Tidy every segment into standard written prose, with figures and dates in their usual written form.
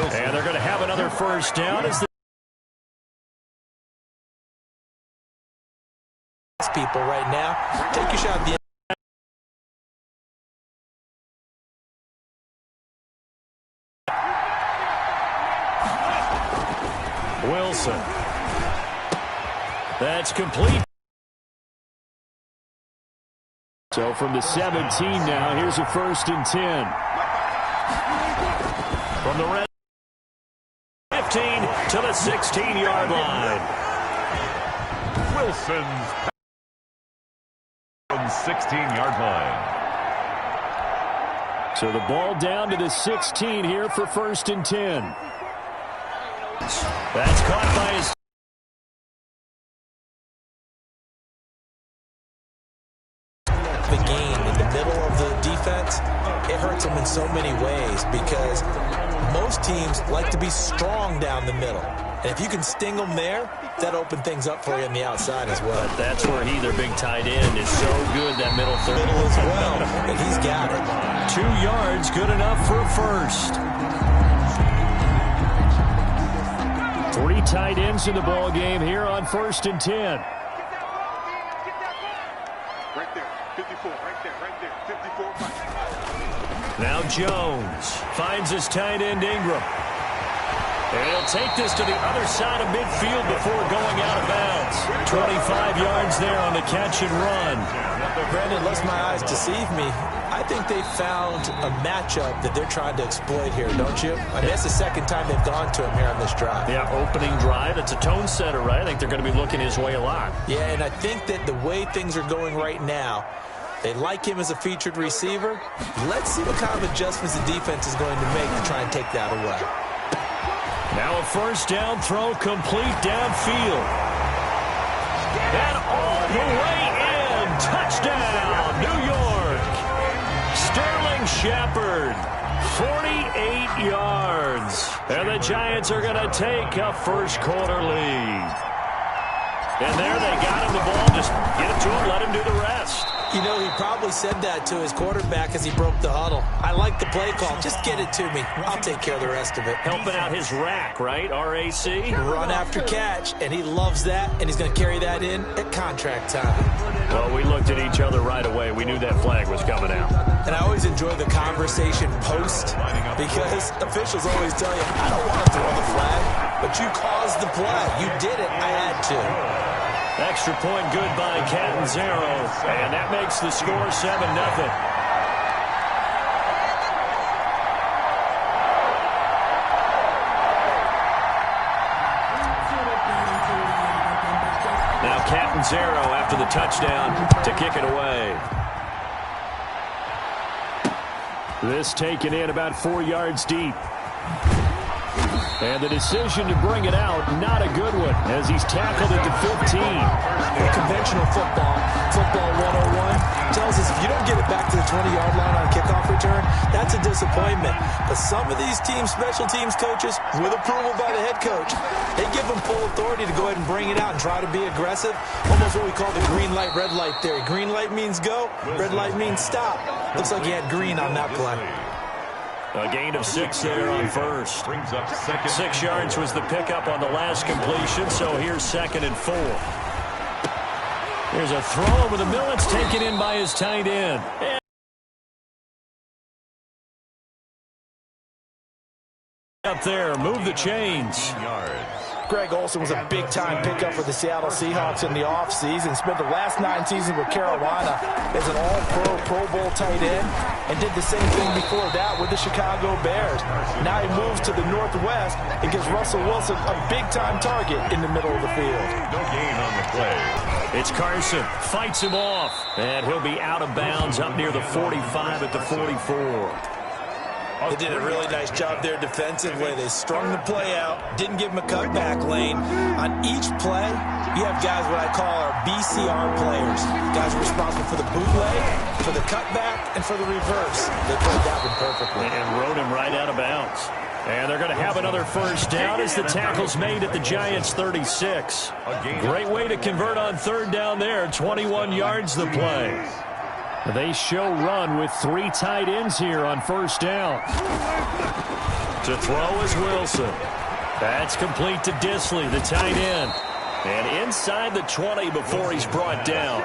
And they're going to have another first down as the people right now. Take your shot at the Wilson. That's complete. So from the 17 now, here's a 1st and 10. From the red 15 to the 16-yard line. Wilson's from 16-yard line. So the ball down to the 16 here for 1st and 10. That's caught by his the game in the middle of the defense. It hurts them in so many ways because most teams like to be strong down the middle. And if you can sting them there, that opens things up for you on the outside as well. But that's where their big tight end, is so good, that middle third. Middle as well, and he's got it. 2 yards, good enough for a first. 3 tight ends in the ball game here on 1st and 10. Right there, 54, right there, 54. Now Jones finds his tight end Ingram. And he'll take this to the other side of midfield before going out of bounds. 25 yards there on the catch and run. Brandon, lest my eyes deceive me, I think they found a matchup that they're trying to exploit here, don't you? I mean, that's the second time they've gone to him here on this drive. Yeah, opening drive. It's a tone setter, right? I think they're going to be looking his way a lot. Yeah, and I think that the way things are going right now, they like him as a featured receiver. Let's see what kind of adjustments the defense is going to make to try and take that away. Now a first down throw complete downfield. And all the way in. Touchdown, New York. Sterling Shepard, 48 yards. And the Giants are going to take a first quarter lead. And there they got him the ball. Just get it to him, let him do the rest. You know, he probably said that to his quarterback as he broke the huddle. I like the play call. Just get it to me. I'll take care of the rest of it. Helping out his rack, right? R-A-C? Run after catch, and he loves that, and he's going to carry that in at contract time. Well, we looked at each other right away. We knew that flag was coming out. And I always enjoy the conversation post because officials always tell you, I don't want to throw the flag, but you caused the play. You did it. I had to. Extra point good by Catanzaro, and that makes the score 7-0. Now Catanzaro after the touchdown to kick it away. This taken in about 4 yards deep. And the decision to bring it out, not a good one, as he's tackled at the 15. Conventional football 101, tells us if you don't get it back to the 20-yard line on a kickoff return, that's a disappointment. But some of these teams, special teams coaches, with approval by the head coach, they give them full authority to go ahead and bring it out and try to be aggressive. Almost what we call the green light, red light theory. Green light means go, red light means stop. Looks like he had green on that play. A gain of 6 there on first. 6 yards was the pickup on the last completion, so here's 2nd and 4. There's a throw over the middle. It's taken in by his tight end. Up there, move the chains. Greg Olsen was a big-time pickup for the Seattle Seahawks in the offseason. Spent the last 9 seasons with Carolina as an all-pro, Pro Bowl tight end, and did the same thing before that with the Chicago Bears. Now he moves to the Northwest and gives Russell Wilson a big-time target in the middle of the field. No gain on the play. It's Carson, fights him off, and he'll be out of bounds up near the 45 at the 44. They did a really nice job there defensively. They strung the play out, didn't give him a cutback lane. On each play, you have guys what I call our BCR players. Guys responsible for the bootleg, for the cutback, and for the reverse. They played that one perfectly. And rode him right out of bounds. And they're going to have another first down as the tackle's made at the Giants' 36. Great way to convert on 3rd down there. 21 yards the play. They show run with 3 tight ends here on 1st down. To throw is Wilson. That's complete to Disley, the tight end. And inside the 20 before he's brought down.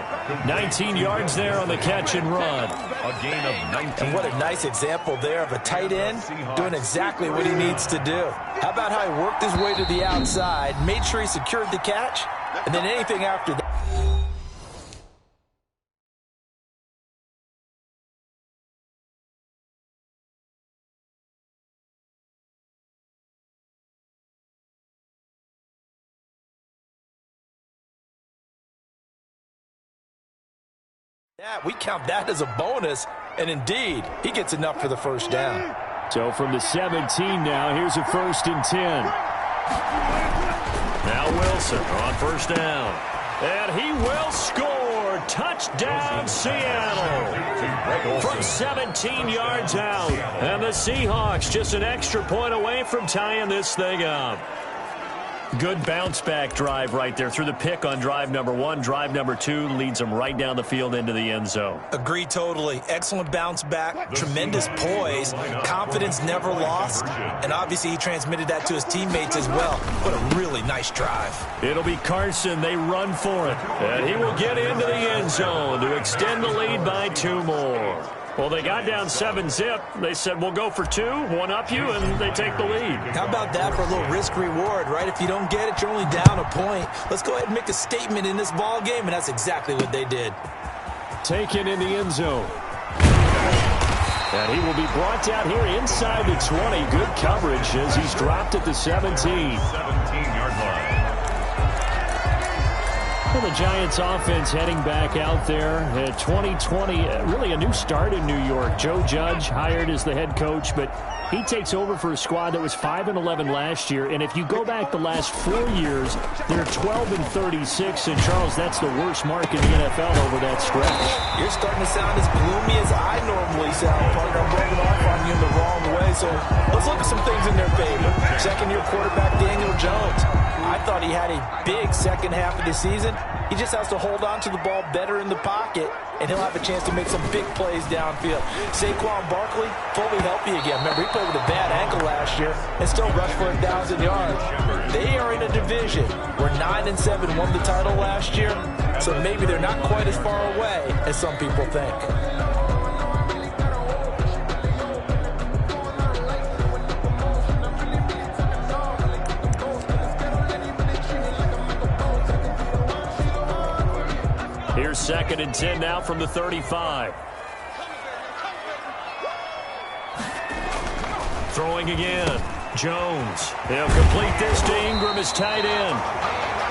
19 yards there on the catch and run. A gain of 19. And what a nice example there of a tight end doing exactly what he needs to do. How about how he worked his way to the outside, made sure he secured the catch, and then anything after that. Yeah, we count that as a bonus, and indeed, he gets enough for the first down. So from the 17 now, here's a 1st and 10. Now Wilson on first down. And he will score. Touchdown, Seattle. From 17 yards out. And the Seahawks just an extra point away from tying this thing up. Good bounce-back drive right there through the pick on drive number 1. Drive number 2 leads them right down the field into the end zone. Agree totally. Excellent bounce back, tremendous poise, confidence never lost, and obviously he transmitted that to his teammates as well. What a really nice drive. It'll be Carson. They run for it, and he will get into the end zone to extend the lead by 2 more. Well, they got down 7-zip. They said, we'll go for 2, one up you, and they take the lead. How about that for a little risk-reward, right? If you don't get it, you're only down a point. Let's go ahead and make a statement in this ball game, and that's exactly what they did. Taken in the end zone. And he will be brought down here inside the 20. Good coverage as he's dropped at the 17. 17-yard line. Well, the Giants offense heading back out there. 2020, really a new start in New York. Joe Judge hired as the head coach, but he takes over for a squad that was 5-11 last year. And if you go back the last 4 years, they're 12-36. And, Charles, that's the worst mark in the NFL over that stretch. You're starting to sound as gloomy as I normally sound, partner. I'm rubbing off on you in the wrong way. So let's look at some things in their favor. Second-year quarterback Daniel Jones. I thought he had a big second half of the season. He just has to hold on to the ball better in the pocket, and he'll have a chance to make some big plays downfield. Saquon Barkley, fully healthy again. Remember, he played with a bad ankle last year and still rushed for 1,000 yards. They are in a division where 9-7 won the title last year, so maybe they're not quite as far away as some people think. Here's 2nd and 10 now from the 35. Throwing again. Jones. He'll complete this to Ingram as tight end.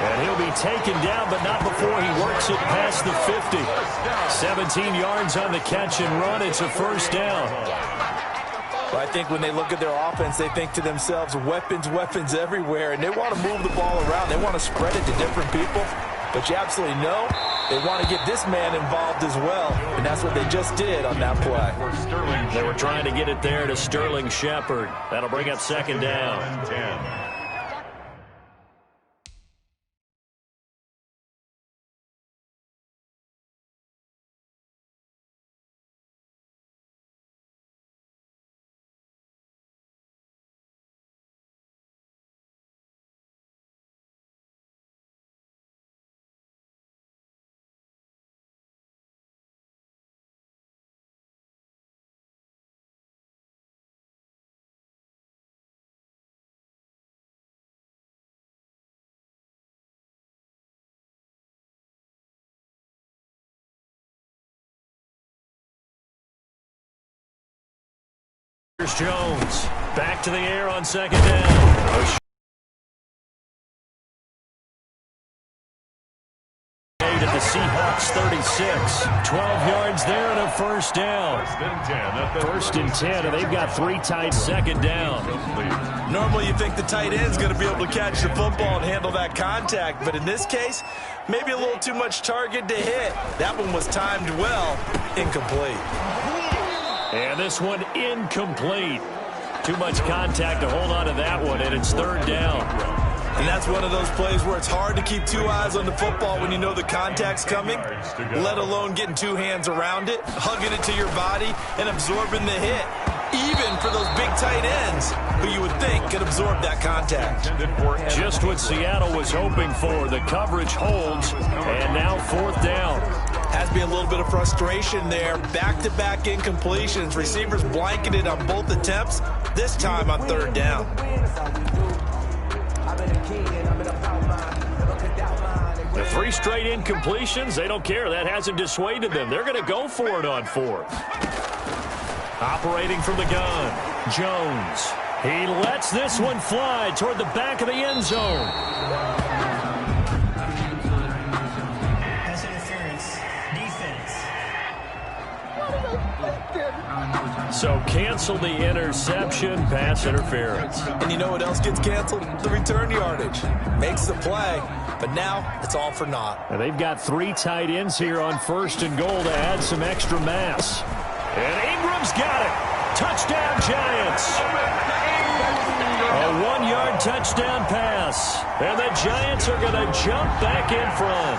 And he'll be taken down, but not before he works it past the 50. 17 yards on the catch and run. It's a first down. Well, I think when they look at their offense, they think to themselves, weapons, weapons everywhere, and they want to move the ball around. They want to spread it to different people. But you absolutely know they want to get this man involved as well, and that's what they just did on that play. They were trying to get it there to Sterling Shepard. That'll bring up 2nd down. 10. Here's Jones. Back to the air on 2nd down. At the Seahawks 36. 12 yards there and a first down. 1st and 10, and they've got 3 tight 2nd down. Normally you think the tight end's going to be able to catch the football and handle that contact, but in this case, maybe a little too much target to hit. That one was timed well. Incomplete. And this one incomplete. Too much contact to hold on to that one, and it's 3rd down. And that's one of those plays where it's hard to keep 2 eyes on the football when you know the contact's coming, let alone getting 2 hands around it, hugging it to your body, and absorbing the hit. Even for those big tight ends, who you would think could absorb that contact. Just what Seattle was hoping for. The coverage holds, and now 4th down. Has to be a little bit of frustration there. Back-to-back incompletions. Receivers blanketed on both attempts, this time on 3rd down. The 3 straight incompletions, they don't care. That hasn't dissuaded them. They're going to go for it on 4th. Operating from the gun, Jones. He lets this one fly toward the back of the end zone. Pass interference. Defense. So cancel the interception, pass interference. And you know what else gets canceled? The return yardage. Makes the play, but now it's all for naught. And they've got 3 tight ends here on 1st and goal to add some extra mass. And Ingram's got it. Touchdown, Giants. A 1-yard touchdown pass. And the Giants are going to jump back in front.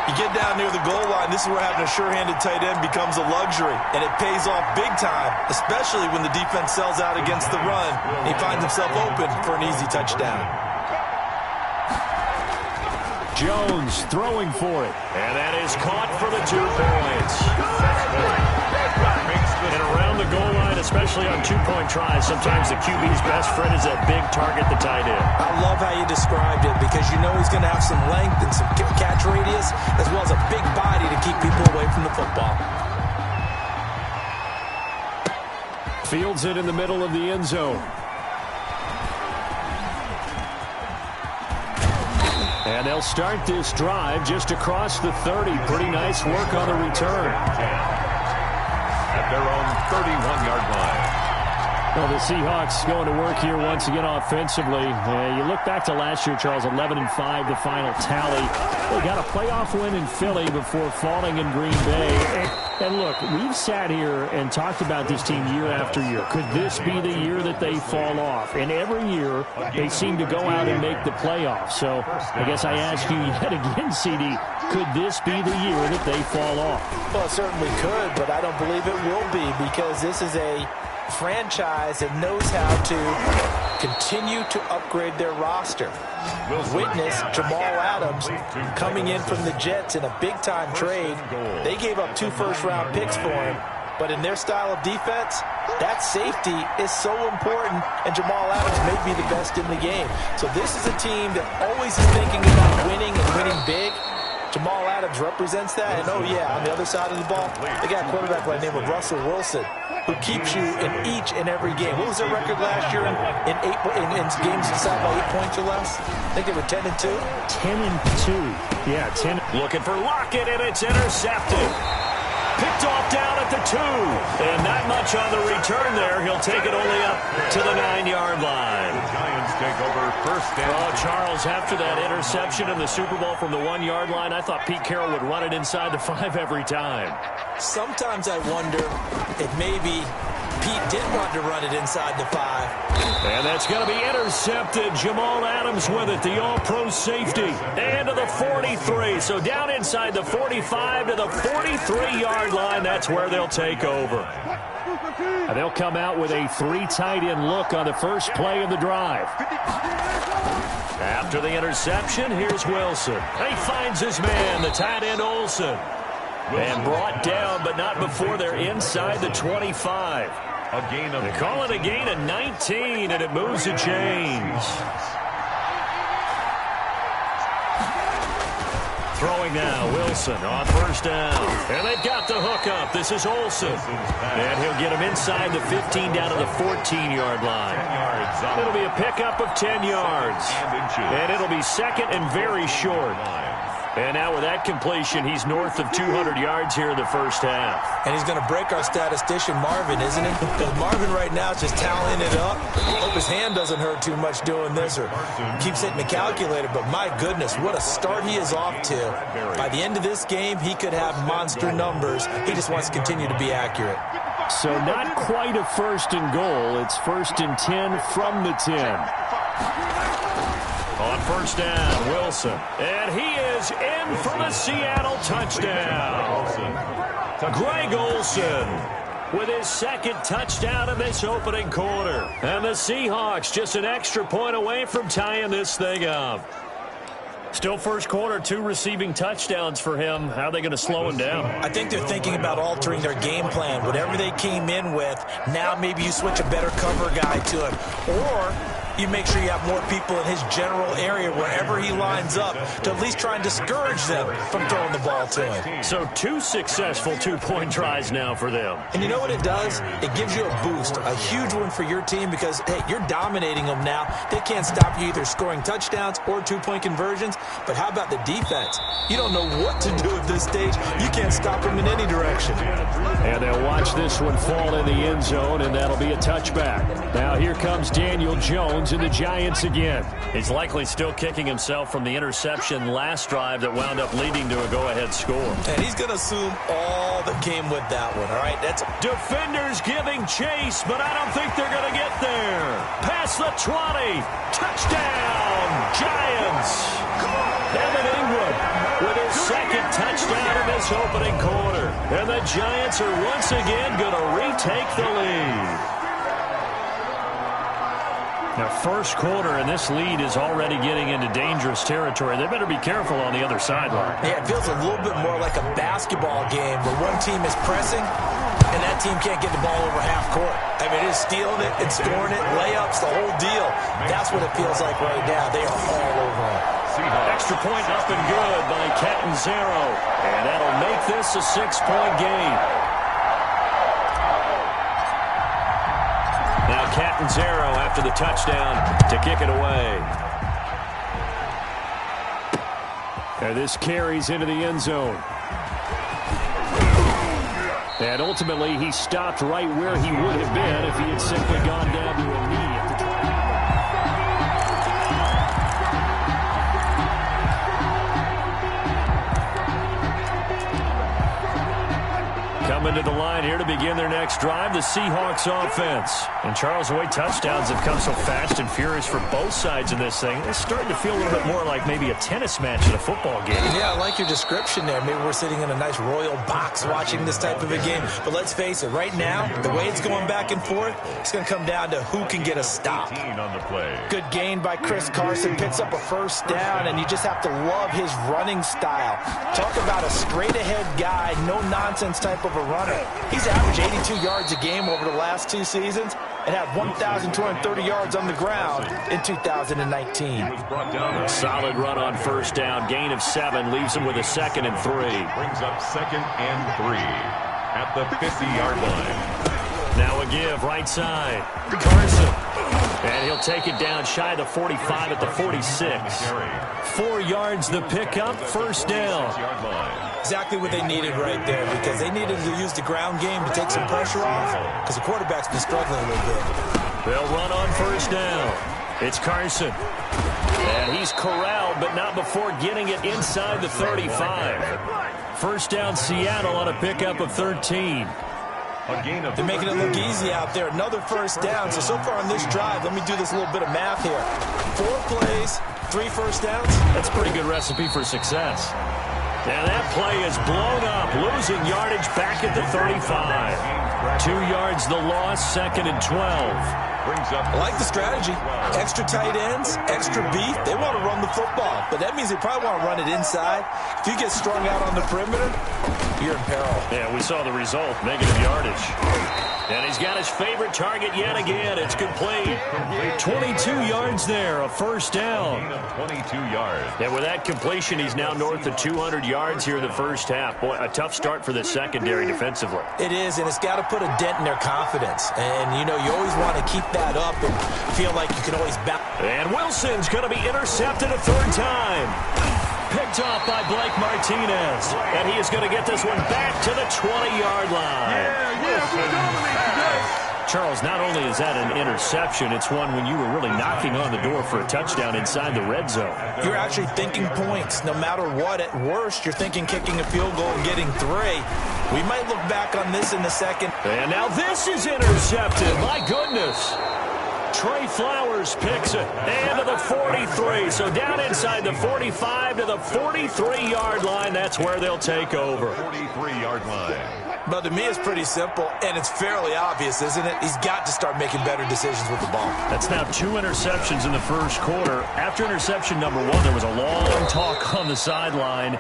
You get down near the goal line, this is where having a sure-handed tight end becomes a luxury, and it pays off big time, especially when the defense sells out against the run. He finds himself open for an easy touchdown. Jones throwing for it. And that is caught for the 2 points. And around the goal line, especially on 2-point tries, sometimes the QB's best friend is that big target, the tight end. I love how you described it because you know he's going to have some length and some catch radius as well as a big body to keep people away from the football. Fields it in the middle of the end zone. And they'll start this drive just across the 30. Pretty nice work on the return. At their own 31-yard line. Well, the Seahawks going to work here once again offensively. You look back to last year, Charles, 11-5, the final tally. They got a playoff win in Philly before falling in Green Bay. And look, we've sat here and talked about this team year after year. Could this be the year that they fall off? And every year, they seem to go out and make the playoffs. So I guess I ask you yet again, CD, could this be the year that they fall off? Well, it certainly could, but I don't believe it will be because this is a franchise that knows how to continue to upgrade their roster. Witness Jamal Adams coming in from the Jets in a big-time trade. They gave up 2 first-round picks for him, but in their style of defense, that safety is so important, and Jamal Adams may be the best in the game. So this is a team that always is thinking about winning and winning big. Jamal Adams represents that, and oh yeah, on the other side of the ball, they got a quarterback by the name of Russell Wilson, who keeps you in each and every game. What was their record last year in games decided by 8 points or less? I think they were 10-2. 10-2. Yeah, 10. Looking for Lockett, and it's intercepted. Picked off down at the 2. And not much on the return there. He'll take it only up to the 9-yard line. The Giants take over 1st down. Oh, Charles, after that interception in the Super Bowl from the 1-yard line, I thought Pete Carroll would run it inside the 5 every time. Sometimes I wonder if maybe Pete did want to run it inside the 5. And that's going to be intercepted. Jamal Adams with it, the all-pro safety. And to the 43. So down inside the 45 to the 43-yard line. That's where they'll take over. And they'll come out with a 3 tight end look on the first play of the drive. After the interception, here's Wilson. He finds his man, the tight end Olsen. And brought down, but not before they're inside the 25. They call it a gain of 19, and it moves the chains. Throwing now, Wilson on 1st down. And they've got the hook up. This is Olsen. And he'll get him inside the 15 down to the 14-yard line. It'll be a pickup of 10 yards. And it'll be 2nd and very short. And now with that completion, he's north of 200 yards here in the first half. And he's going to break our statistician Marvin, isn't he? Because Marvin right now is just tallying it up. Hope his hand doesn't hurt too much doing this or keeps hitting the calculator. But my goodness, what a start he is off to. By the end of this game, he could have monster numbers. He just wants to continue to be accurate. So not quite a 1st and goal. It's 1st and 10 from the 10. On 1st down, Wilson. And he is in for the Seattle touchdown. Greg Olsen with his second touchdown in this opening quarter. And the Seahawks just an extra point away from tying this thing up. Still first quarter, 2 receiving touchdowns for him. How are they going to slow him down? I think they're thinking about altering their game plan. Whatever they came in with, now maybe you switch a better cover guy to him. Or you make sure you have more people in his general area wherever he lines up to at least try and discourage them from throwing the ball to him. So 2 successful 2-point tries now for them. And you know what it does? It gives you a boost, a huge one for your team because, hey, you're dominating them now. They can't stop you either scoring touchdowns or 2-point conversions. But how about the defense? You don't know what to do at this stage. You can't stop them in any direction. And they'll watch this one fall in the end zone, and that'll be a touchback. Now here comes Daniel Jones and the Giants again. He's likely still kicking himself from the interception last drive that wound up leading to a go-ahead score. And he's going to assume all that came with that one, all right? That's defenders giving chase, but I don't think they're going to get there. Past the 20. Touchdown, Giants. Evan Ingram with his second touchdown in this opening quarter. And the Giants are once again going to retake the lead. Now, first quarter, and this lead is already getting into dangerous territory. They better be careful on the other sideline. Yeah, it feels a little bit more like a basketball game where one team is pressing and that team can't get the ball over half court. I mean, it is stealing it and scoring it, layups, the whole deal. That's what it feels like right now. They are all over it. Extra point up and good by Catanzaro. And that'll make this a 6-point game. Now Catanzaro after the touchdown to kick it away. And this carries into the end zone. And ultimately he stopped right where he would have been if he had simply gone down to a knee at the time. Coming to the line here to begin their next drive, the Seahawks offense. And Charles, the way touchdowns have come so fast and furious for both sides of this thing, it's starting to feel a little bit more like maybe a tennis match at a football game. Yeah, I like your description there. Maybe we're sitting in a nice royal box watching this type of a game. But let's face it, right now, the way it's going back and forth, it's going to come down to who can get a stop. On the play. Good gain by Chris Carson, picks up a first down, and you just have to love his running style. Talk about a straight-ahead guy, no-nonsense type of a runner. He's averaged 82 yards a game over the last 2 seasons and had 1,230 yards on the ground in 2019. A solid run on first down. Gain of 7 leaves him with a 2nd and 3. Brings up 2nd and 3 at the 50-yard line. Now a give right side. Carson. And he'll take it down shy of the 45 at the 46. 4 yards the pickup, first down. Exactly what they needed right there because they needed to use the ground game to take some pressure off because the quarterback's been struggling a little bit. They'll run on first down. It's Carson. And he's corralled, but not before getting it inside the 35. First down Seattle on a pickup of 13. They're making it look easy out there. Another first down. So far on this drive, let me do this little bit of math here. 4 plays, 3 first downs. That's a pretty good recipe for success. And that play is blown up, losing yardage back at the 35. 2 yards the loss, 2nd and 12. I like the strategy. Extra tight ends, extra beef. They want to run the football, but that means they probably want to run it inside. If you get strung out on the perimeter, you're in peril. Yeah, we saw the result, negative yardage. And he's got his favorite target yet again. It's complete. 22 yards there, a first down. 22 yards. And with that completion, he's now north of 200 yards here in the first half. Boy, a tough start for the secondary defensively. It is, and it's got to put a dent in their confidence. And, you know, you always want to keep that up and feel like you can always bounce. And Wilson's going to be intercepted a 3rd time. Picked off by Blake Martinez. And he is going to get this one back to the 20-yard line. Charles, not only is that an interception, it's one when you were really knocking on the door for a touchdown inside the red zone. You're actually thinking points. No matter what, at worst, you're thinking kicking a field goal and getting 3. We might look back on this in the second. And now this is intercepted. My goodness. Trey Flowers picks it. And to the 43. So down inside the 45 to the 43-yard line. That's where they'll take over. 43-yard line. But to me, it's pretty simple, and it's fairly obvious, isn't it? He's got to start making better decisions with the ball. That's now 2 interceptions in the first quarter. After interception number 1, there was a long talk on the sideline,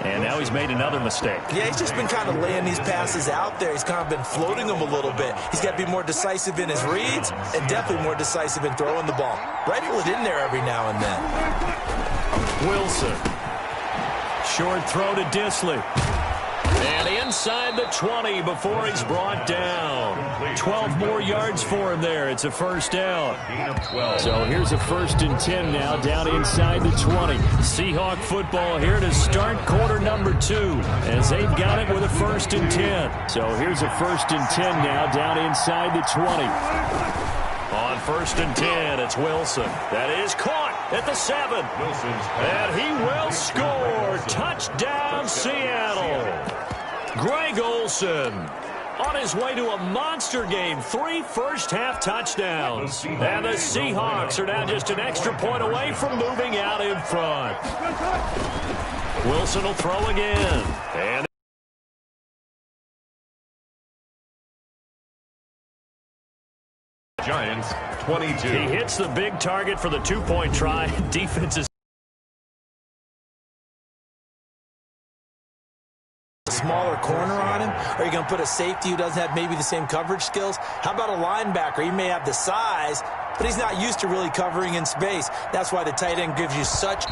and now he's made another mistake. Yeah, he's just been kind of laying these passes out there. He's kind of been floating them a little bit. He's got to be more decisive in his reads and definitely more decisive in throwing the ball. Rifle it in there every now and then. Wilson. Short throw to Disley. And inside the 20 before he's brought down. 12 more yards for him there. It's a first down. So here's a 1st and 10 now down inside the 20. Seahawk football here to start quarter number 2 as they've got it with a 1st and 10. So here's a 1st and 10 now down inside the 20. On 1st and 10, it's Wilson. That is caught at the 7. And he will score. Touchdown, Seattle. Greg Olsen on his way to a monster game. 3 first-half touchdowns. And the Seahawks are now just an extra point away from moving out in front. Wilson will throw again. And Giants, 22. he hits the big target for the 2-point try. Defense is smaller corner on him? Are you going to put a safety who doesn't have maybe the same coverage skills? How about a linebacker? He may have the size, but he's not used to really covering in space. That's why the tight end gives you such...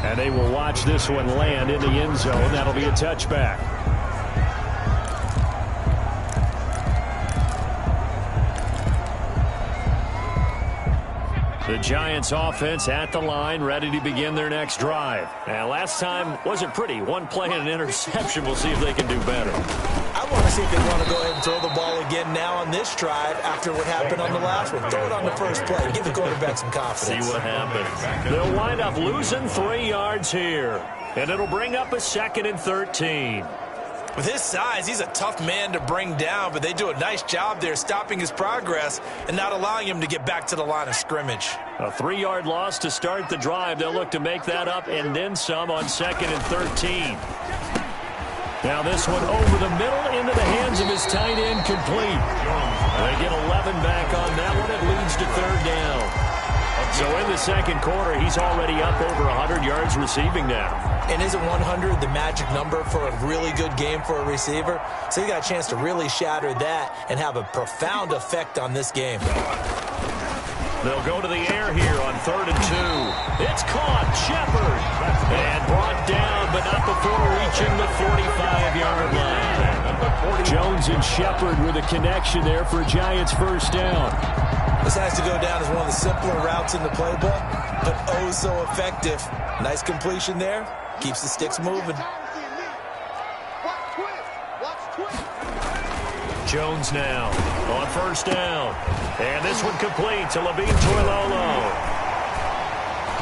And they will watch this one land in the end zone. That'll be a touchback. The Giants offense at the line, ready to begin their next drive. And last time wasn't pretty. 1 play and an interception. We'll see if they can do better. I want to see if they want to go ahead and throw the ball again now on this drive after what happened on the last one. Throw it on the first play. Give the quarterback some confidence. See what happens. They'll wind up losing 3 yards here. And it'll bring up a 2nd and 13. With his size, he's a tough man to bring down, but they do a nice job there stopping his progress and not allowing him to get back to the line of scrimmage. A 3-yard loss to start the drive. They'll look to make that up and then some on 2nd and 13. Now this one over the middle into the hands of his tight end, complete. They get 11 back on that one. It leads to 3rd down. So in the second quarter, he's already up over 100 yards receiving now. And isn't 100 the magic number for a really good game for a receiver? So he got a chance to really shatter that and have a profound effect on this game. They'll go to the air here on 3rd and 2. It's caught. Shepard. And brought down, but not before reaching the 45-yard line. Jones and Shepard with a connection there for a Giants first down. This has to go down as one of the simpler routes in the playbook, but oh so effective. Nice completion there. Keeps the sticks moving. Jones now on first down. And this one complete to Levine Toilolo.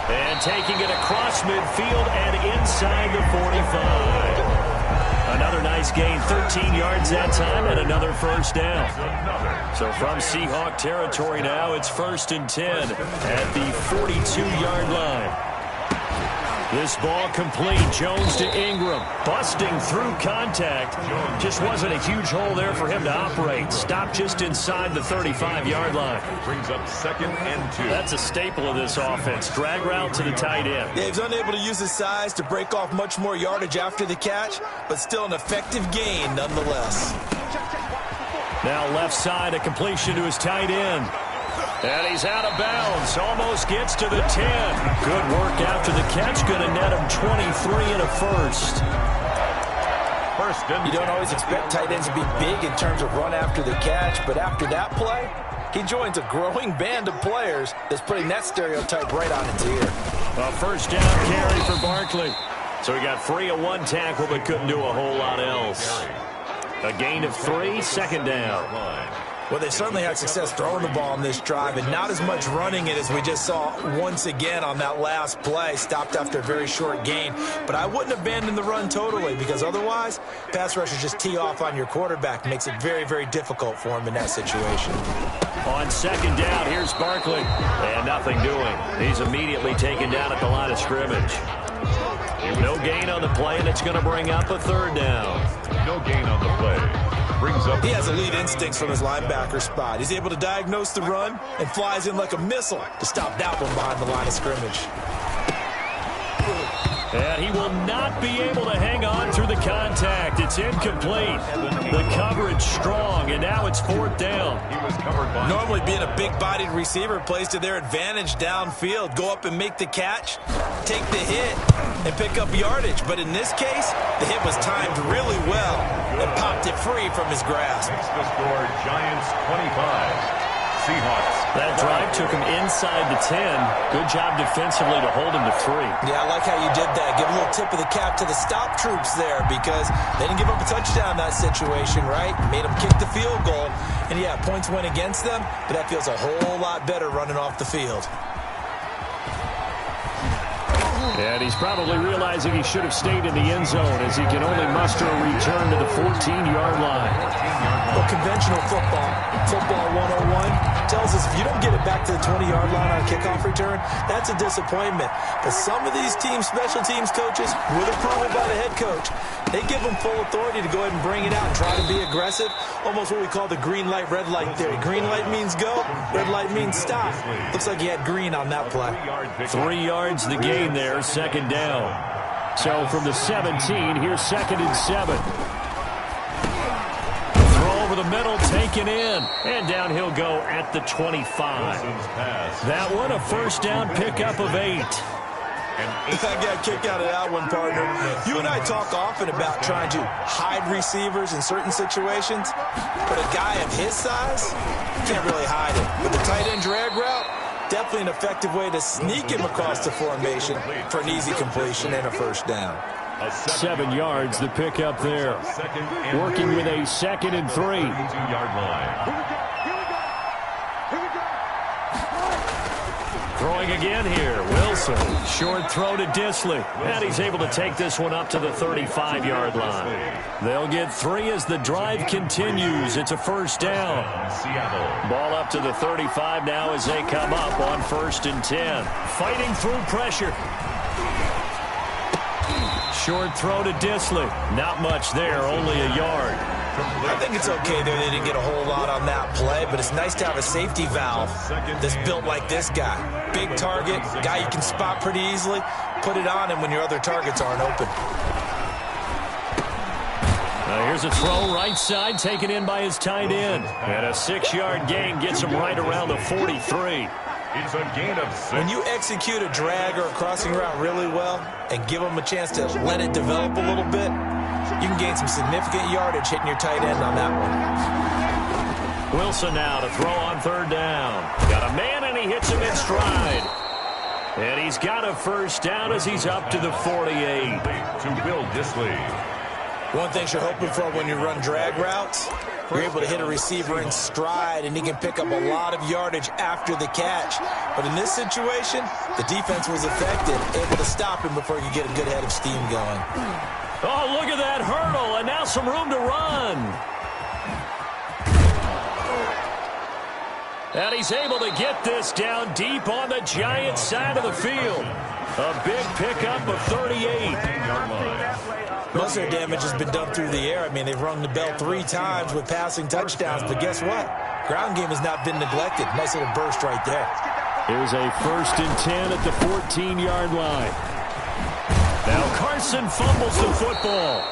And taking it across midfield and inside the 45. Another nice gain, 13 yards that time, and another first down. So from Seahawk territory now, it's 1st and 10 at the 42-yard line. This ball complete. Jones to Ingram. Busting through contact. Just wasn't a huge hole there for him to operate. Stopped just inside the 35-yard line. Brings up 2nd and 2. That's a staple of this offense. Drag route to the tight end. Yeah, he's unable to use his size to break off much more yardage after the catch, but still an effective gain nonetheless. Now left side, a completion to his tight end. And he's out of bounds. Almost gets to the 10. Good work after the catch. Going to net him 23 and a first. You don't always expect tight ends to be big in terms of run after the catch, but after that play, he joins a growing band of players that's putting that stereotype right on its ear. A first down carry for Barkley. So he got free of 1 tackle, but couldn't do a whole lot else. A gain of 3, 2nd down. Well, they certainly had success throwing the ball on this drive, and not as much running it as we just saw once again on that last play. Stopped after a very short gain. But I wouldn't abandon the run totally, because otherwise, pass rushers just tee off on your quarterback. Makes it very, very difficult for him in that situation. On 2nd down, here's Barkley. And nothing doing. He's immediately taken down at the line of scrimmage. No gain on the play, and it's going to bring up a third down. No gain on the play. Brings up. He has elite instincts from his linebacker spot. He's able to diagnose the run and flies in like a missile to stop that one behind the line of scrimmage. And he will not be able to hang on through the contact. It's incomplete. The coverage strong, and now it's fourth down. He was covered by. Normally being a big-bodied receiver plays to their advantage downfield. Go up and make the catch, take the hit, and pick up yardage. But in this case, the hit was timed really well and popped it free from his grasp. Makes the score Giants 25. Seahawks. That drive took him inside the 10. Good job defensively to hold him to 3. Yeah, I like how you did that. Give a little tip of the cap to the stop troops there because they didn't give up a touchdown in that situation, right? Made them kick the field goal. And, yeah, points went against them, but that feels a whole lot better running off the field. And he's probably realizing he should have stayed in the end zone as he can only muster a return to the 14-yard line. Well, conventional football 101, tells us if you don't get it back to the 20-yard line on a kickoff return, that's a disappointment. But some of these special teams coaches, with approval by the head coach, they give them full authority to go ahead and bring it out and try to be aggressive. Almost what we call the green light, red light theory. Green light means go, red light means stop. Looks like he had green on that play. 3 yards the gain there, second down. So from the 17, here's 2nd and 7. Throw over the middle, taken in. And down he'll go at the 25. That one, a first down pickup of 8. I got a kick out of that one, partner. You and I talk often about trying to hide receivers in certain situations, but a guy of his size can't really hide it. With the tight end drag route, definitely an effective way to sneak him across the formation for an easy completion and a first down. 7 yards, the pickup there. Working with a 2nd and 3. 2-yard line. Throwing again here, Wilson. Short throw to Disley. And he's able to take this one up to the 35-yard line. They'll get 3 as the drive continues. It's a first down. Ball up to the 35 now as they come up on 1st and 10. Fighting through pressure. Short throw to Disley. Not much there, only a yard. I think it's okay there. They didn't get a whole lot on that play, but it's nice to have a safety valve that's built like this guy. Big target, guy you can spot pretty easily. Put it on him when your other targets aren't open. Now here's a throw right side, taken in by his tight end. And a 6-yard gain gets him right around the 43. It's a gain of 6. When you execute a drag or a crossing route really well and give them a chance to let it develop a little bit, you can gain some significant yardage hitting your tight end on that one. Wilson now to throw on 3rd down. Got a man and he hits him in stride. And he's got a first down as he's up to the 48. To Will Disley. One thing you're hoping for when you run drag routes, you're able to hit a receiver in stride and he can pick up a lot of yardage after the catch. But in this situation, the defense was effective, able to stop him before he could get a good head of steam going. Oh, look at that hurdle, and now some room to run. And he's able to get this down deep on the Giants' side of the field. A big pickup of 38. Most of their damage has been done through the air. I mean, they've rung the bell 3 times with passing touchdowns, but guess what? Ground game has not been neglected. Nice little burst right there. Here's a 1st and 10 at the 14-yard line. Now Carson fumbles the football.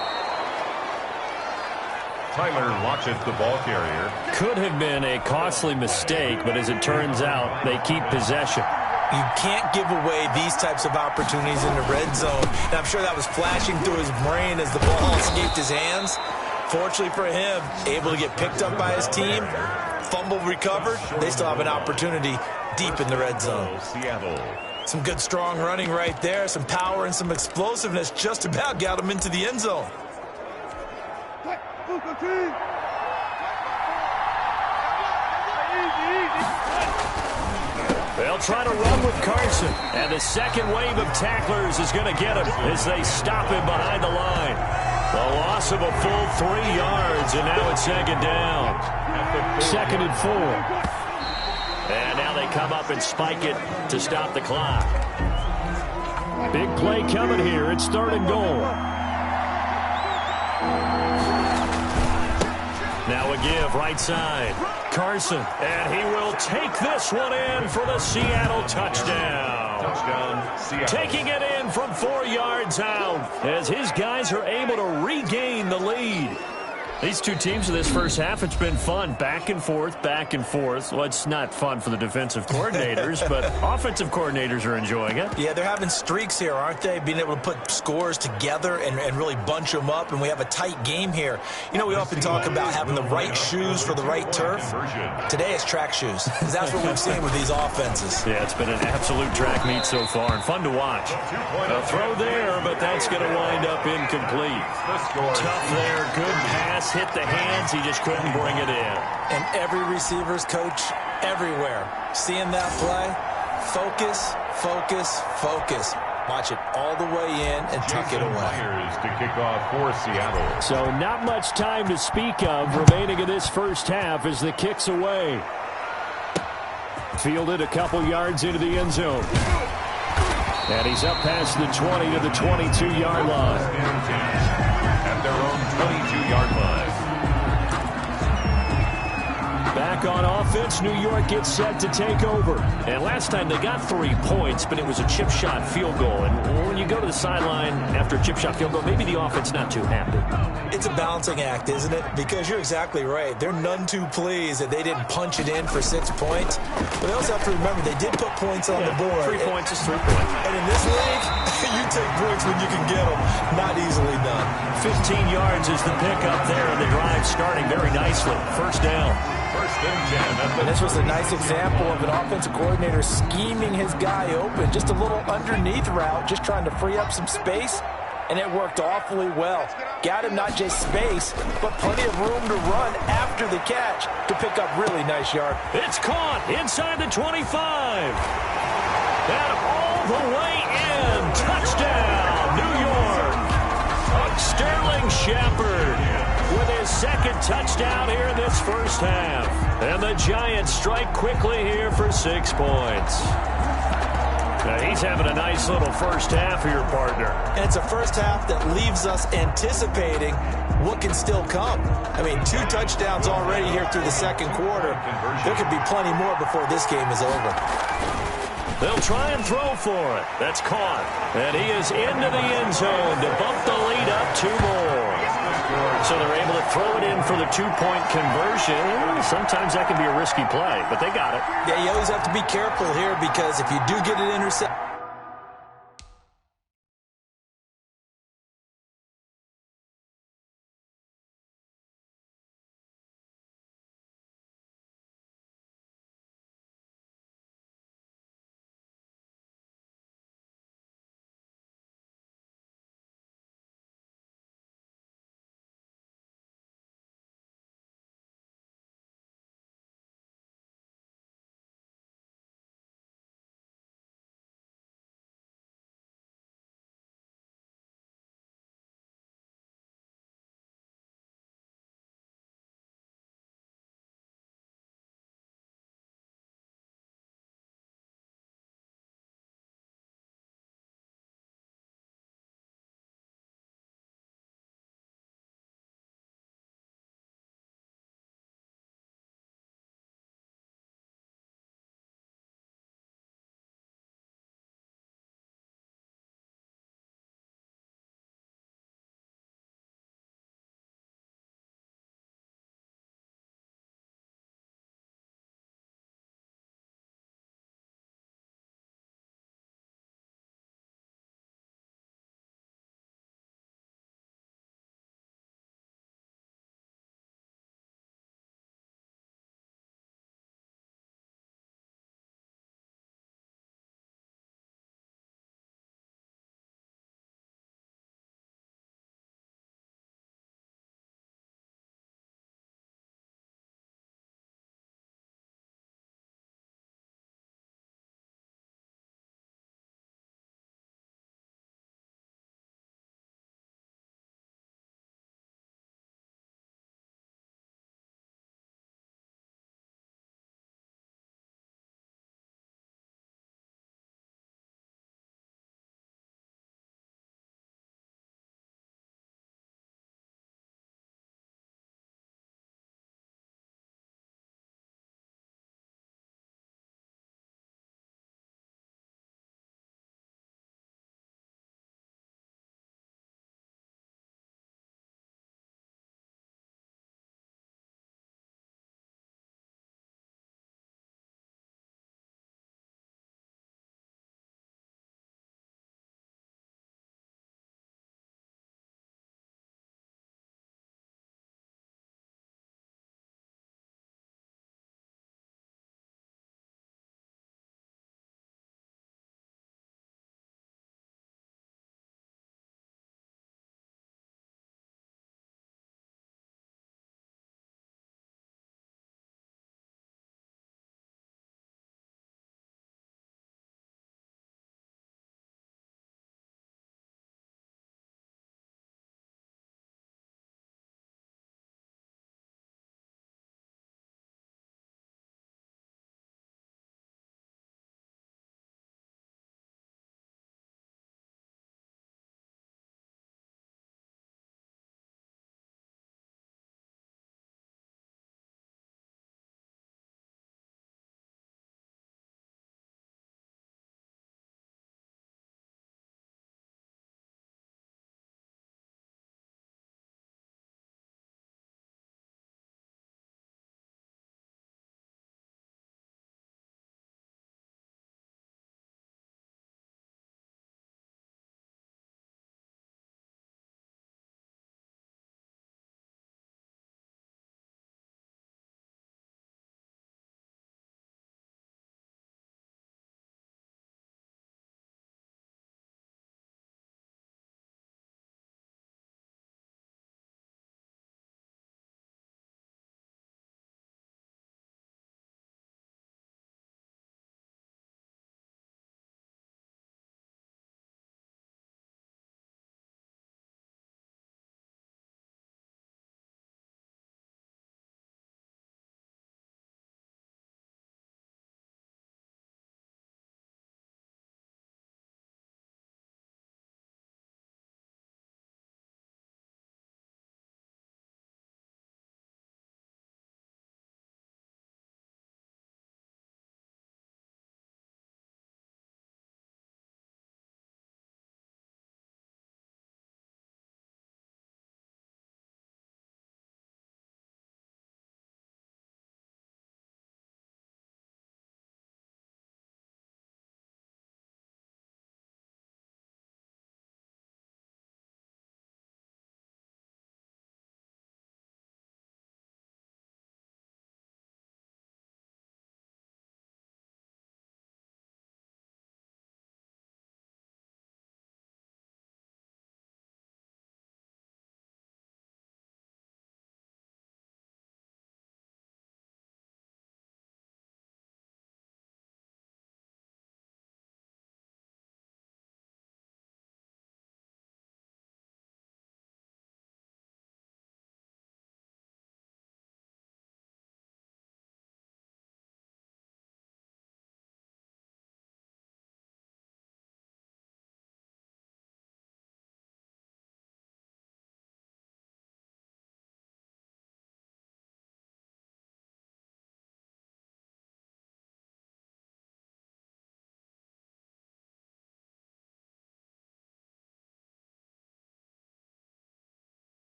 Tyler launches the ball carrier. Could have been a costly mistake, but as it turns out, they keep possession. You can't give away these types of opportunities in the red zone. And I'm sure that was flashing through his brain as the ball escaped his hands. Fortunately for him, able to get picked up by his team, fumble recovered. They still have an opportunity deep in the red zone. Seattle. Some good strong running right there. Some power and some explosiveness just about got him into the end zone. They'll try to run with Carson. And the second wave of tacklers is going to get him as they stop him behind the line. The loss of a full 3 yards, and now it's 2nd down. 2nd and 4. And now they come up and spike it to stop the clock. Big play coming here. It's 3rd and goal. Now a give right side. Carson, and he will take this one in for the Seattle touchdown. Touchdown, Seattle. Taking it in from 4 yards out as his guys are able to regain the lead. These two teams in this first half, it's been fun. Back and forth, back and forth. Well, it's not fun for the defensive coordinators, but offensive coordinators are enjoying it. Yeah, they're having streaks here, aren't they? Being able to put scores together and really bunch them up, and we have a tight game here. You know, we often talk about having the right shoes for the right turf. Today it's track shoes, because that's what we've seen with these offenses. Yeah, it's been an absolute track meet so far, and fun to watch. A throw there, but that's going to wind up incomplete. Tough there, good pass. Hit the hands. He just couldn't bring it in. And every receiver's coach everywhere. Seeing that play, focus, focus, focus. Watch it all the way in and tuck it away. To kick off for Seattle. So not much time to speak of remaining in this first half as the kick's away. Fielded a couple yards into the end zone. And he's up past the 20 to the 22-yard line. At their own 22-yard line. Back on offense, New York gets set to take over. And last time they got 3 points, but it was a chip shot field goal. And when you go to the sideline after a chip shot field goal, maybe the offense not too happy. It's a balancing act, isn't it? Because you're exactly right. They're none too pleased that they didn't punch it in for 6 points. But they also have to remember they did put points on the board. 3 points is 3 points. And in this league, you take breaks when you can get them. Not easily done. 15 yards is the pickup there, and the drive starting very nicely. First down. First and 10. And this was a nice example of an offensive coordinator scheming his guy open. Just a little underneath route, just trying to free up some space. And it worked awfully well. Got him not just space, but plenty of room to run after the catch to pick up really nice yard. It's caught inside the 25. And all the way in. Touchdown, New York. Sterling Shepard with his second touchdown here in this first half. And the Giants strike quickly here for 6 points. Now he's having a nice little first half for your partner. And it's a first half that leaves us anticipating what can still come. I mean, 2 touchdowns already here through the second quarter. There could be plenty more before this game is over. They'll try and throw for it. That's caught. And he is into the end zone to bump the lead up 2 more. So they're able to throw it in for the 2-point conversion. Sometimes that can be a risky play, but they got it. Yeah, you always have to be careful here because if you do get it intercepted,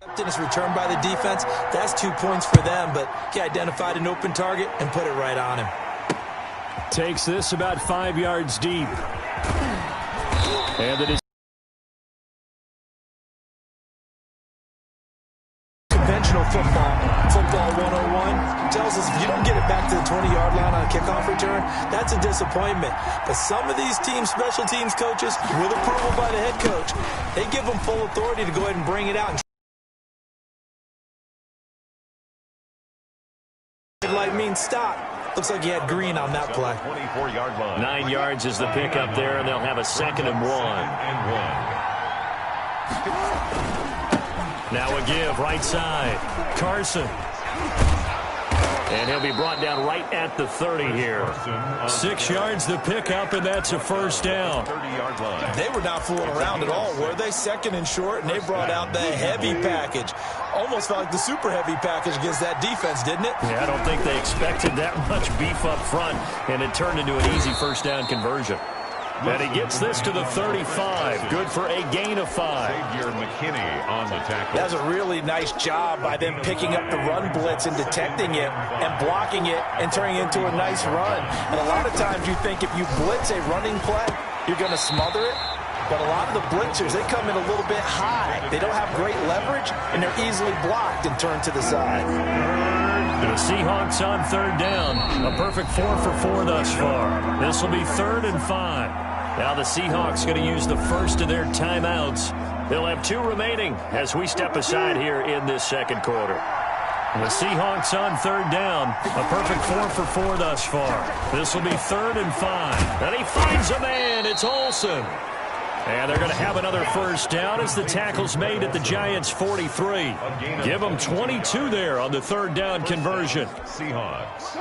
And it's returned by the defense. That's 2 points for them, but he identified an open target and put it right on him. Takes this about 5 yards deep. And it is conventional football. Football 101 tells us if you don't get it back to the 20-yard line on a kickoff return, that's a disappointment. But some of these special teams coaches, with approval by the head coach, they give them full authority to go ahead and bring it out. Light means stop. Looks like he had green on that play. 24-yard line. 9 yards is the pickup there, and they'll have a 2nd and 1. Now a give, right side. Carson. And he'll be brought down right at the 30 here. 6 yards the pickup, and that's a 1st down. 30-yard line. They were not fooling around at all, were they? 2nd and short, and they brought out the heavy package. Almost felt like the super heavy package against that defense, didn't it? Yeah, I don't think they expected that much beef up front, and it turned into an easy 1st down conversion. And he gets this to the 35. Good for a gain of 5. Xavier McKinney on the tackle. That's a really nice job by them picking up the run blitz and detecting it and blocking it and turning it into a nice run. And a lot of times you think if you blitz a running play, you're going to smother it. But a lot of the blitzers, they come in a little bit high. They don't have great leverage, and they're easily blocked and turned to the side. The Seahawks on 3rd down. A perfect 4 for 4 thus far. This will be 3rd and 5. Now the Seahawks going to use the first of their timeouts. They'll have 2 remaining as we step aside here in this 2nd quarter. The Seahawks on 3rd down. A perfect 4 for 4 thus far. This will be 3rd and 5. And he finds a man. It's Olsen. And they're going to have another 1st down as the tackle's made at the Giants' 43. Give them 22 there on the 3rd down conversion. Seahawks.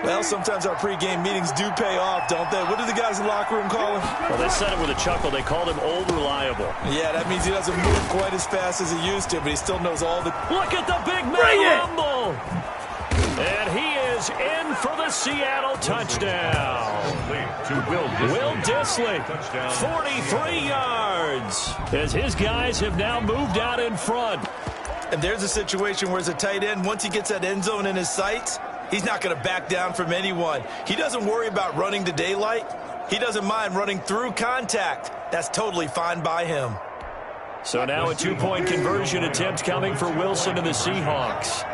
Well, sometimes our pregame meetings do pay off, don't they? What do the guys in the locker room call him? Well, they said it with a chuckle. They called him old reliable. Yeah, that means he doesn't move quite as fast as he used to, but he still knows all the... Look at the big man rumble! And he is in for the Seattle touchdown. To Will Dissly, 43 yards, as his guys have now moved out in front. And there's a situation where as a tight end, once he gets that end zone in his sights, he's not going to back down from anyone. He doesn't worry about running to daylight. He doesn't mind running through contact. That's totally fine by him. So now a 2-point conversion attempt coming for Wilson and the Seahawks.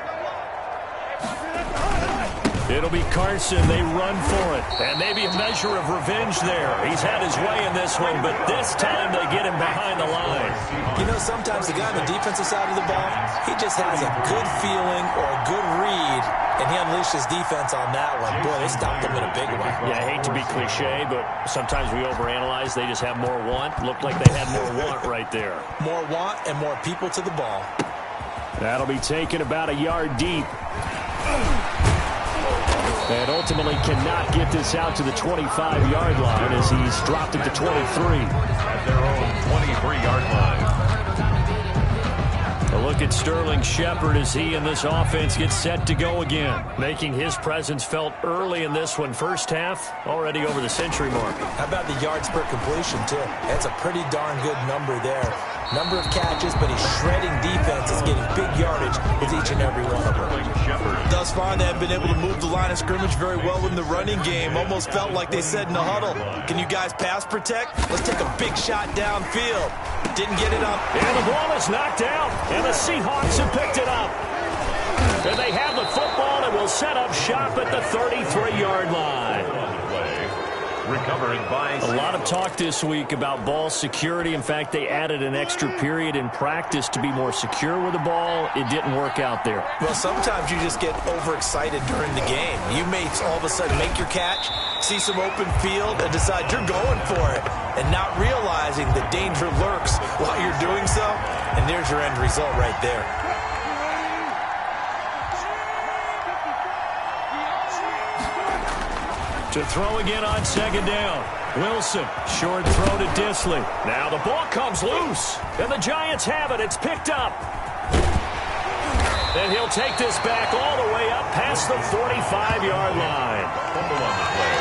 It'll be Carson. They run for it. And maybe a measure of revenge there. He's had his way in this one, but this time they get him behind the line. You know, sometimes the guy on the defensive side of the ball, he just has a good feeling or a good read, and he unleashed his defense on that one. Boy, they stopped him in a big way. Yeah, I hate to be cliche, but sometimes we overanalyze. They just have more want. Looked like they had more want right there. More want and more people to the ball. That'll be taken about a yard deep. And ultimately cannot get this out to the 25-yard line as he's dropped it to 23. At their own 23-yard line. A look at Sterling Shepard as he and this offense get set to go again. Making his presence felt early in this one. 1st half, already over the century mark. How about the yards per completion, too? That's a pretty darn good number there. Number of catches, but he's shredding defense. Is getting big yardage with each and every one of them. Thus far, they have been able to move the line of scrimmage very well in the running game. Almost felt like they said in the huddle, can you guys pass protect? Let's take a big shot downfield. Didn't get it up. And the ball is knocked out, and the Seahawks have picked it up. And they have the football and will set up shop at the 33-yard line. Recovered by... A lot of talk this week about ball security. In fact, they added an extra period in practice to be more secure with the ball. It didn't work out there. Well, sometimes you just get overexcited during the game. You may all of a sudden make your catch, see some open field, and decide you're going for it, and not realizing the danger lurks while you're doing so, and there's your end result right there. To throw again on 2nd down. Wilson, short throw to Dissly. Now the ball comes loose, and the Giants have it. It's picked up. And he'll take this back all the way up past the 45-yard line. Fumble on the play.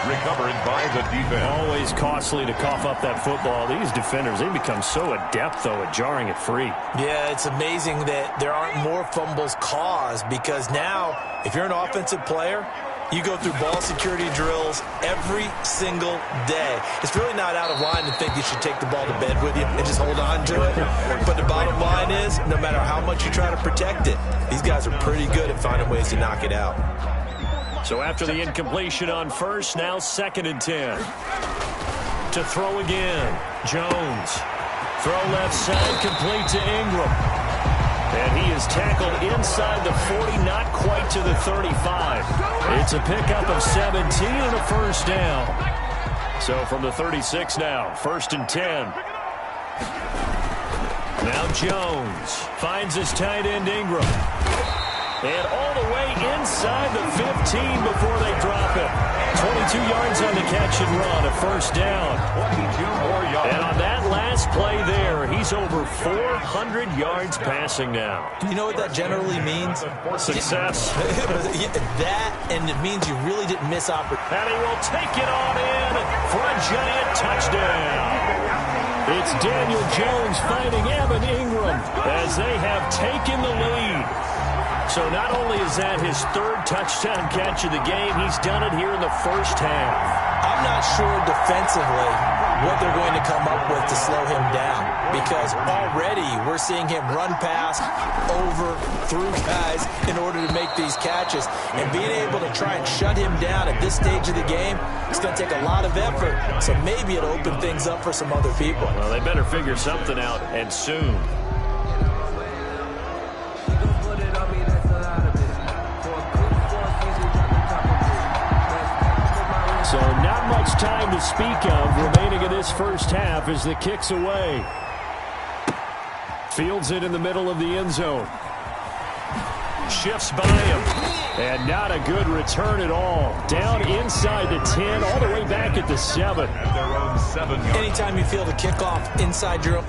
Recovered by the defense. Always costly to cough up that football. These defenders, they become so adept, though, at jarring it free. Yeah, it's amazing that there aren't more fumbles caused, because now, if you're an offensive player, you go through ball security drills every single day. It's really not out of line to think you should take the ball to bed with you and just hold on to it. But the bottom line is, no matter how much you try to protect it, these guys are pretty good at finding ways to knock it out. So after the incompletion on first, now 2nd and 10. To throw again, Jones. Throw left side, complete to Ingram. And he is tackled inside the 40, not quite to the 35. It's a pickup of 17 and a first down. So from the 36 now, 1st and 10. Now Jones finds his tight end Ingram. And all the way inside the 15 before they drop it. 22 yards on the catch and run, a first down. 22 more yards. And on that last play there, he's over 400 yards passing now. Do you know what that generally means? Success. That, and it means you really didn't miss opportunity. And he will take it on in for a giant touchdown. It's Daniel Jones finding Evan Ingram as they have taken the lead. So not only is that his 3rd touchdown catch of the game, he's done it here in the first half. I'm not sure defensively what they're going to come up with to slow him down, because already we're seeing him run past, over, through guys in order to make these catches. And being able to try and shut him down at this stage of the game, it's going to take a lot of effort. So maybe it'll open things up for some other people. Well, they better figure something out, and soon. So not much time to speak of remaining in this first half as the kick's away. Fields it in the middle of the end zone. Shifts by him. And not a good return at all. Down inside the 10, all the way back at the 7. At their own 7 yards. Anytime you feel the kickoff inside your own.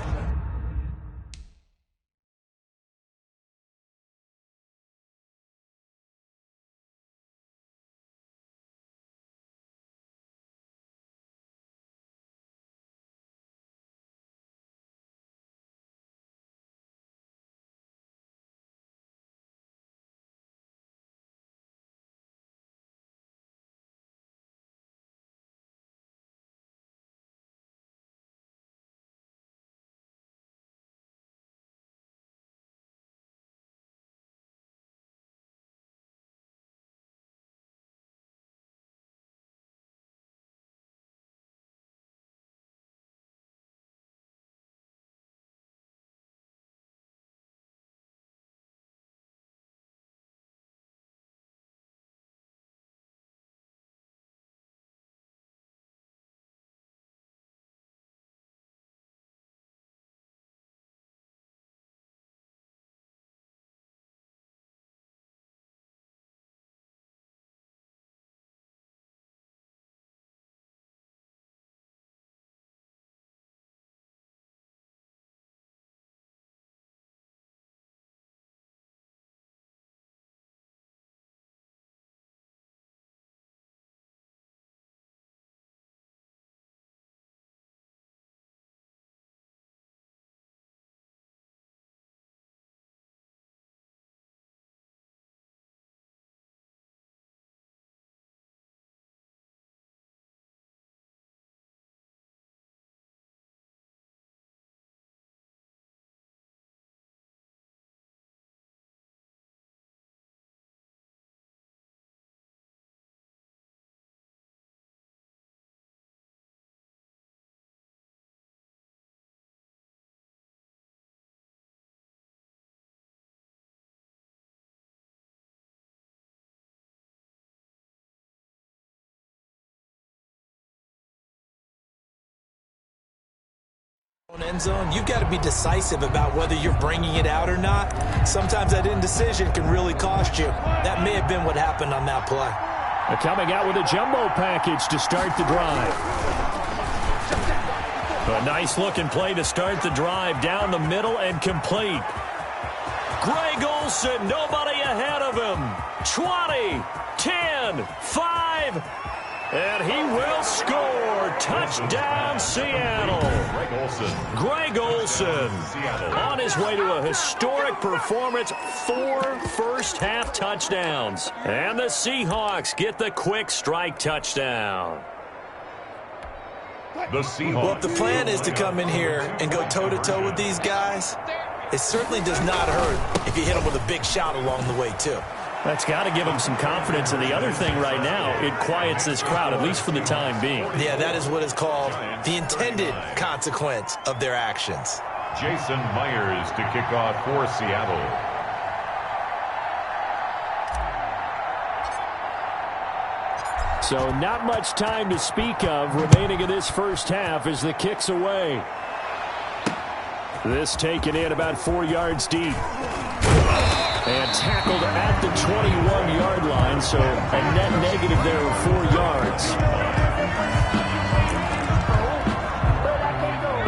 End zone, you've got to be decisive about whether you're bringing it out or not. Sometimes that indecision can really cost you. That may have been what happened on that play. They're coming out with a jumbo package to start the drive. A nice-looking play to start the drive down the middle and complete. Greg Olsen, nobody ahead of him. 20, 10, 5. And he will score. Touchdown, Seattle. Greg Olsen on his way to a historic performance. 4 first-half touchdowns. And the Seahawks get the quick strike touchdown. The Seahawks. Well, if the plan is to come in here and go toe-to-toe with these guys, it certainly does not hurt if you hit them with a big shot along the way, too. That's got to give them some confidence. And the other thing right now, it quiets this crowd, at least for the time being. Yeah, that is what is called the intended consequence of their actions. Jason Myers to kick off for Seattle. So not much time to speak of remaining in this first half as the kick's away. This taken in about 4 yards deep. And tackled at the 21-yard line, so a net negative there of 4 yards.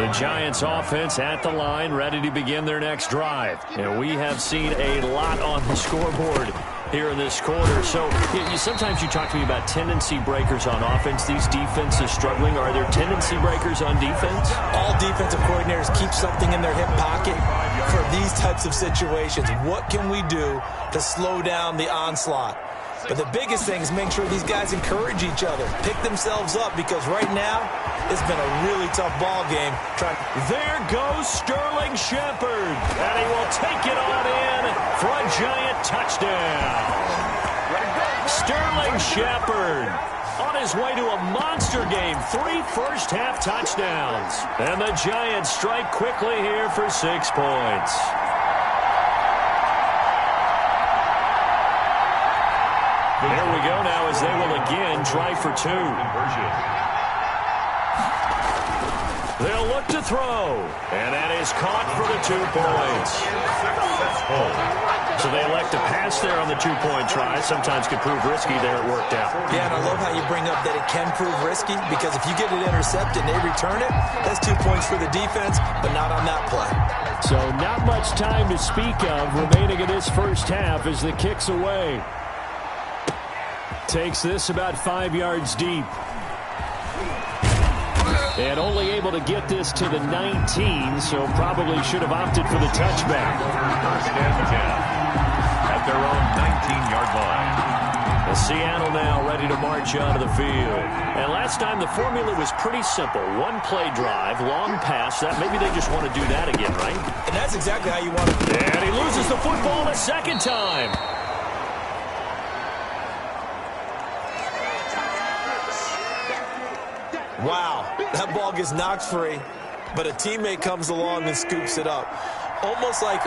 The Giants offense at the line, ready to begin their next drive. And we have seen a lot on the scoreboard here in this quarter. So sometimes you talk to me about tendency breakers on offense. These defenses struggling. Are there tendency breakers on defense? All defensive coordinators keep something in their hip pocket for these types of situations. What can we do to slow down the onslaught? But the biggest thing is make sure these guys encourage each other, pick themselves up, because right now it's been a really tough ball game. There goes Sterling Shepard, and he will take it on in for a Giant touchdown. Sterling Shepard on his way to a monster game, 3 first-half touchdowns. And the Giants strike quickly here for 6 points. There we go now as they will again try for 2. They'll look to throw, and that is caught for the 2 points. So they elect to pass there on the 2-point try. Sometimes could prove risky. There it worked out. Yeah, and I love how you bring up that it can prove risky, because if you get it intercepted and they return it, that's 2 points for the defense, but not on that play. So not much time to speak of remaining in this first half as the kick's away. Takes this about 5 yards deep. And only able to get this to the 19, so probably should have opted for the touchback. First and 10 at their own 19-yard line. The Seattle now ready to march onto the field. And last time the formula was pretty simple. 1-play drive, long pass. That maybe they just want to do that again, right? And that's exactly how you want to. And he loses the football a second time. Wow, that ball gets knocked free, but a teammate comes along and scoops it up. It's almost like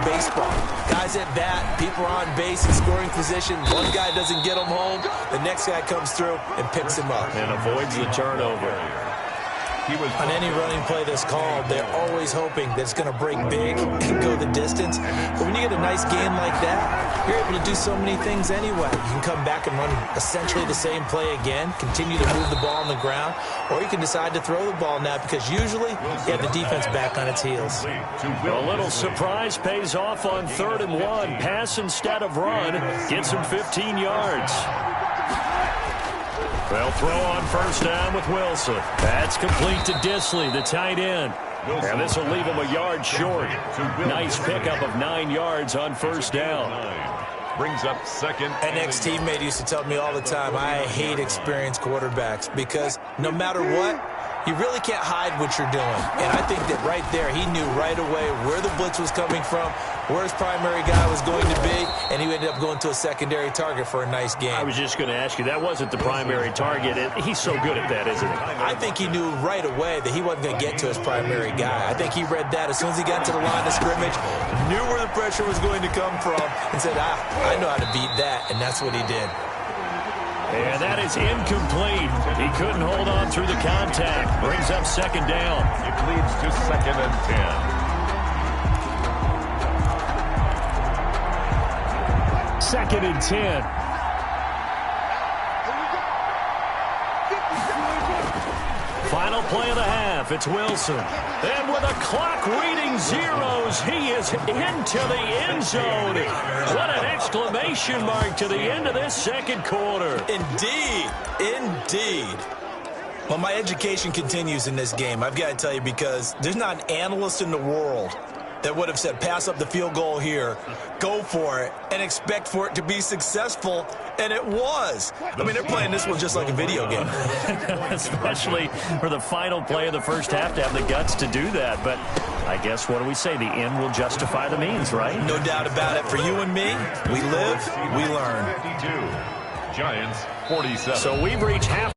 baseball. Guys at bat, people are on base in scoring position. One guy doesn't get him home. The next guy comes through and picks him up. And avoids the turnover. On any running play that's called, they're always hoping that it's going to break big and go the distance. But when you get a nice game like that, you're able to do so many things anyway. You can come back and run essentially the same play again, continue to move the ball on the ground, or you can decide to throw the ball now, because usually you have the defense back on its heels. A little surprise pays off on 3rd and 1. Pass instead of run. Gets him 15 yards. They'll throw on first down with Wilson. That's complete to Disley, the tight end. And this will leave him a yard short. Nice pickup of 9 yards on first down. Brings up second. An ex-teammate used to tell me all the time, I hate experienced quarterbacks, because no matter what, you really can't hide what you're doing. And I think that right there, he knew right away where the blitz was coming from, where his primary guy was going to be, and he ended up going to a secondary target for a nice game. I was just going to ask you, that wasn't the primary target. He's so good at that, isn't he? I think he knew right away that he wasn't going to get to his primary guy. I think he read that as soon as he got to the line of scrimmage, knew where the pressure was going to come from, and said, I know how to beat that, and that's what he did. And that is incomplete. He couldn't hold on through the contact. Brings up second down. It leads to 2nd and 10. 2nd and 10. Final play of the half, it's Wilson. And with a clock reading zeros, he is into the end zone. What an exclamation mark to the end of this second quarter. Indeed, indeed. Well, my education continues in this game, I've got to tell you, because there's not an analyst in the world that would have said pass up the field goal here, go for it, and expect for it to be successful, and it was. I mean, they're playing this one just like a video game. Especially for the final play of the first half to have the guts to do that. But I guess, what do we say? The end will justify the means, right? No doubt about it. For you and me, we live, we learn. 52. Giants 47. So we've reached half.